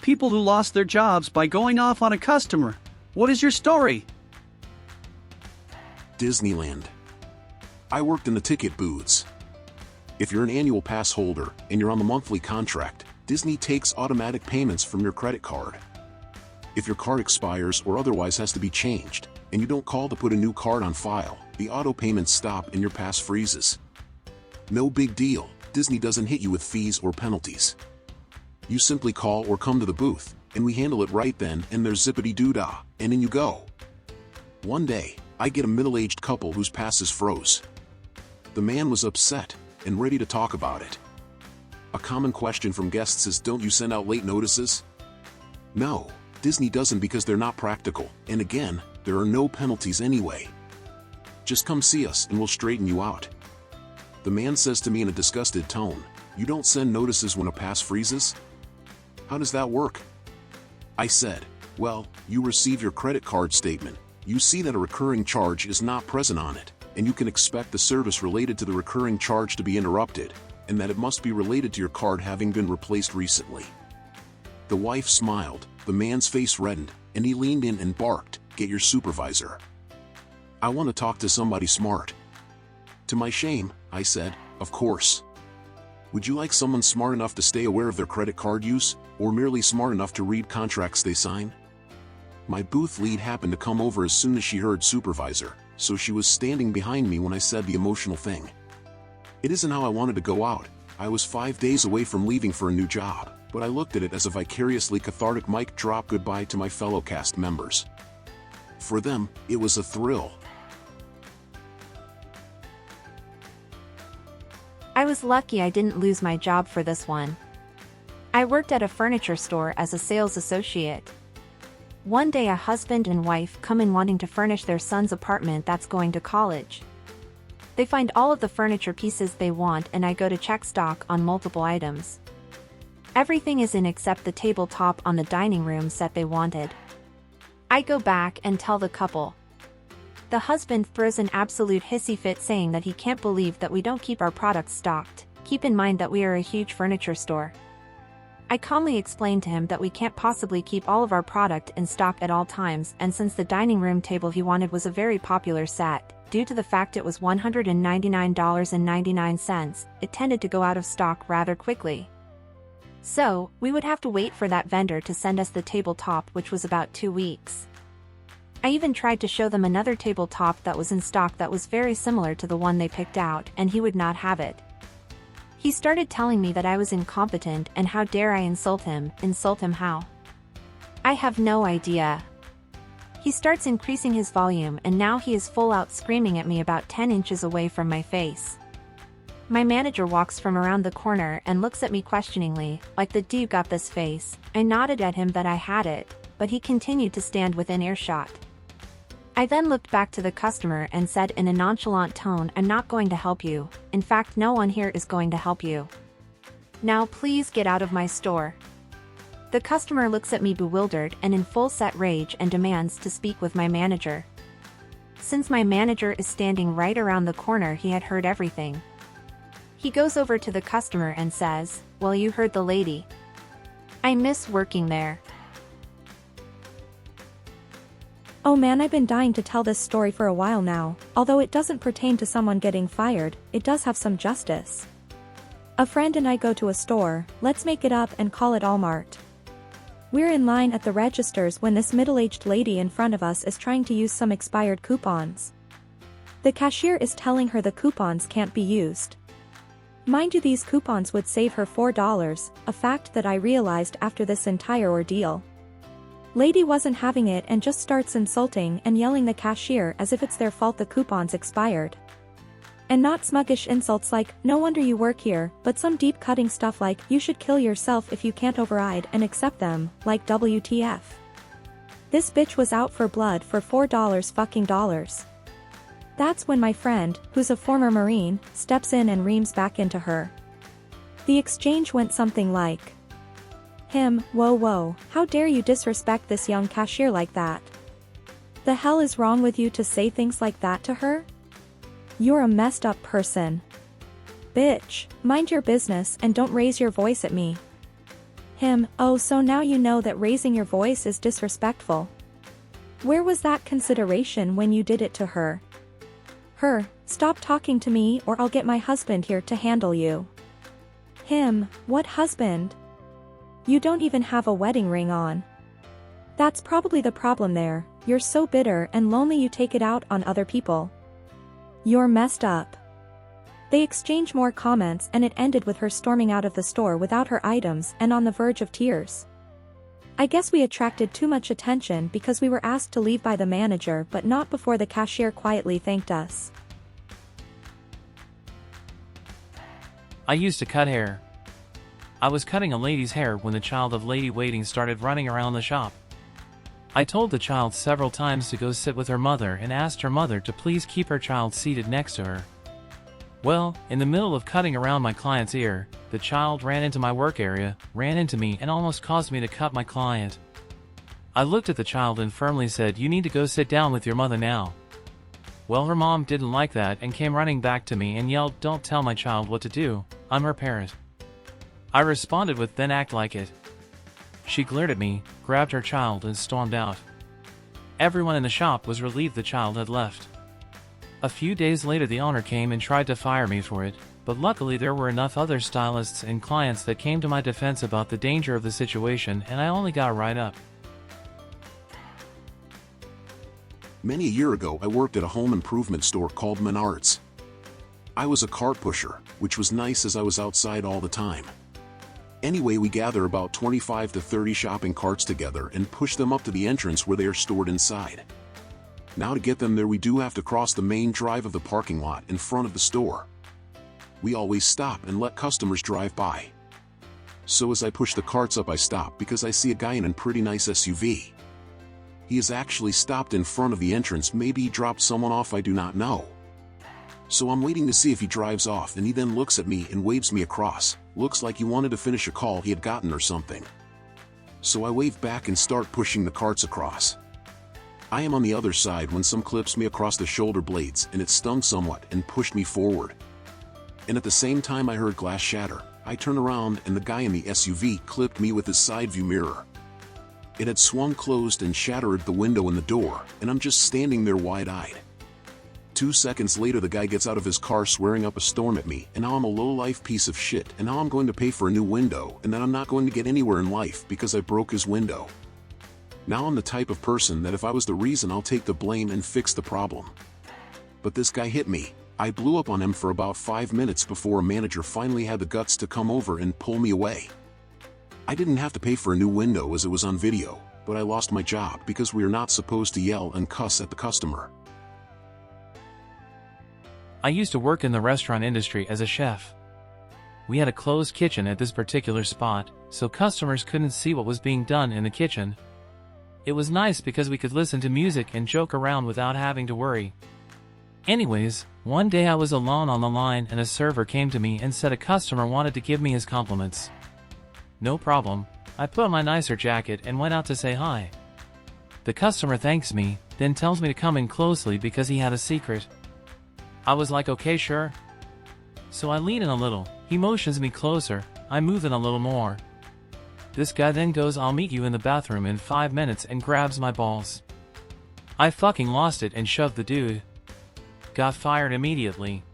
people who lost their jobs by going off on a customer. What is your story? Disneyland. I worked in the ticket booths. If you're an annual pass holder and you're on the monthly contract, Disney takes automatic payments from your credit card. If your card expires or otherwise has to be changed, and you don't call to put a new card on file, the auto payments stop and your pass freezes. No big deal, Disney doesn't hit you with fees or penalties. You simply call or come to the booth, and we handle it right then, and there's zippity-doo-dah, and in you go. One day, I get a middle-aged couple whose passes froze. The man was upset and ready to talk about it. A common question from guests is, don't you send out late notices? No, Disney doesn't, because they're not practical, and again, there are no penalties anyway. Just come see us and we'll straighten you out. The man says to me in a disgusted tone, you don't send notices when a pass freezes? How does that work? I said, well, you receive your credit card statement, you see that a recurring charge is not present on it, and you can expect the service related to the recurring charge to be interrupted, and that it must be related to your card having been replaced recently. The wife smiled, the man's face reddened, and he leaned in and barked, get your supervisor. I want to talk to somebody smart. To my shame, I said, of course. Would you like someone smart enough to stay aware of their credit card use, or merely smart enough to read contracts they sign? My booth lead happened to come over as soon as she heard supervisor, so she was standing behind me when I said the emotional thing. It isn't how I wanted to go out. I was 5 days away from leaving for a new job, but I looked at it as a vicariously cathartic mic drop goodbye to my fellow cast members. For them, it was a thrill. I was lucky I didn't lose my job for this one. I worked at a furniture store as a sales associate. One day a husband and wife come in wanting to furnish their son's apartment that's going to college. They find all of the furniture pieces they want, and I go to check stock on multiple items. Everything is in except the tabletop on the dining room set they wanted. I go back and tell the couple. The husband throws an absolute hissy fit saying that he can't believe that we don't keep our products stocked. Keep in mind that we are a huge furniture store. I calmly explained to him that we can't possibly keep all of our product in stock at all times, and since the dining room table he wanted was a very popular set, due to the fact it was $199.99, it tended to go out of stock rather quickly. So, we would have to wait for that vendor to send us the tabletop, which was about 2 weeks. I even tried to show them another tabletop that was in stock that was very similar to the one they picked out, and he would not have it. He started telling me that I was incompetent, and how dare I insult him. Insult him how? I have no idea. He starts increasing his volume, and now he is full out screaming at me about 10 inches away from my face. My manager walks from around the corner and looks at me questioningly, like, the "Do you got this face?" I nodded at him that I had it, but he continued to stand within earshot. I then looked back to the customer and said in a nonchalant tone, I'm not going to help you. In fact, no one here is going to help you. Now please get out of my store. The customer looks at me bewildered and in full set rage and demands to speak with my manager. Since my manager is standing right around the corner, he had heard everything. He goes over to the customer and says, well, you heard the lady. I miss working there. Oh man, I've been dying to tell this story for a while now. Although it doesn't pertain to someone getting fired, it does have some justice. A friend and I go to a store, let's make it up and call it Walmart. We're in line at the registers when this middle-aged lady in front of us is trying to use some expired coupons. The cashier is telling her the coupons can't be used. Mind you, these coupons would save her $4, a fact that I realized after this entire ordeal. Lady wasn't having it and just starts insulting and yelling the cashier as if it's their fault the coupons expired. And not smuggish insults like, no wonder you work here, but some deep cutting stuff like, you should kill yourself if you can't override and accept them, like WTF. This bitch was out for blood for $4 fucking dollars. That's when my friend, who's a former Marine, steps in and reams back into her. The exchange went something like, whoa, how dare you disrespect this young cashier like that? The hell is wrong with you to say things like that to her? You're a messed up person. Bitch, mind your business and don't raise your voice at me. Him, oh, so now you know that raising your voice is disrespectful. Where was that consideration when you did it to her? Her, stop talking to me or I'll get my husband here to handle you. Him, what husband? You don't even have a wedding ring on. That's probably the problem there, you're so bitter and lonely you take it out on other people. You're messed up. They exchanged more comments and it ended with her storming out of the store without her items and on the verge of tears. I guess we attracted too much attention because we were asked to leave by the manager but not before the cashier quietly thanked us. I used to cut hair. I was cutting a lady's hair when the child of lady waiting started running around the shop. I told the child several times to go sit with her mother and asked her mother to please keep her child seated next to her. Well, in the middle of cutting around my client's ear, the child ran into my work area, ran into me and almost caused me to cut my client. I looked at the child and firmly said, "You need to go sit down with your mother now." Well, her mom didn't like that and came running back to me and yelled, "Don't tell my child what to do, I'm her parent." I responded with, "Then act like it." She glared at me, grabbed her child and stormed out. Everyone in the shop was relieved the child had left. A few days later the owner came and tried to fire me for it, but luckily there were enough other stylists and clients that came to my defense about the danger of the situation and I only got right up. Many a year ago I worked at a home improvement store called Menards. I was a cart pusher, which was nice as I was outside all the time. Anyway, we gather about 25 to 30 shopping carts together and push them up to the entrance where they are stored inside. Now to get them there we do have to cross the main drive of the parking lot in front of the store. We always stop and let customers drive by. So as I push the carts up I stop because I see a guy in a pretty nice SUV. He has actually stopped in front of the entrance, maybe he dropped someone off, I do not know. So I'm waiting to see if he drives off and he then looks at me and waves me across, looks like he wanted to finish a call he had gotten or something. So I wave back and start pushing the carts across. I am on the other side when some clips me across the shoulder blades and it stung somewhat and pushed me forward. And at the same time I heard glass shatter. I turned around and the guy in the SUV clipped me with his side view mirror. It had swung closed and shattered the window and the door, and I'm just standing there wide-eyed. 2 seconds later the guy gets out of his car swearing up a storm at me, and now I'm a low-life piece of shit, and now I'm going to pay for a new window, and then I'm not going to get anywhere in life because I broke his window. Now I'm the type of person that if I was the reason I'll take the blame and fix the problem. But this guy hit me. I blew up on him for about 5 minutes before a manager finally had the guts to come over and pull me away. I didn't have to pay for a new window as it was on video, but I lost my job because we are not supposed to yell and cuss at the customer. I used to work in the restaurant industry as a chef. We had a closed kitchen at this particular spot, so customers couldn't see what was being done in the kitchen. It was nice because we could listen to music and joke around without having to worry. Anyways, one day I was alone on the line and a server came to me and said a customer wanted to give me his compliments. No problem, I put on my nicer jacket and went out to say hi. The customer thanks me, then tells me to come in closely because he had a secret. I was like, okay, sure. So I lean in a little, he motions me closer, I move in a little more. This guy then goes, "I'll meet you in the bathroom in 5 minutes," and grabs my balls. I fucking lost it and shoved the dude. Got fired immediately.